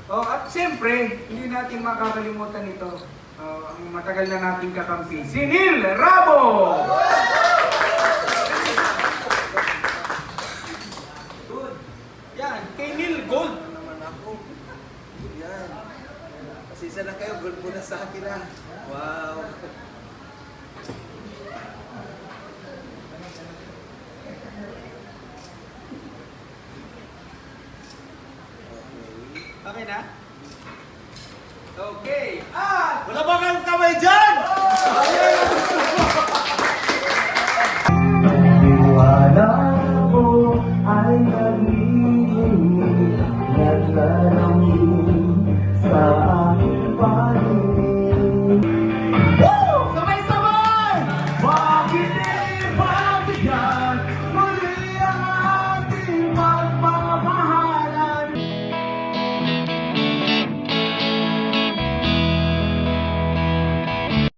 Oh, at siyempre, hindi natin makakalimutan ito. Ang matagal na nating kakampi, si Neil Rabo! Good. Yan, kay Neil Gold. Ano naman ako? Yan. Pasisa na kayo, gold po na sa akin ah. Wow. Okay na? Okay. At Wala ba kang kamay dyan?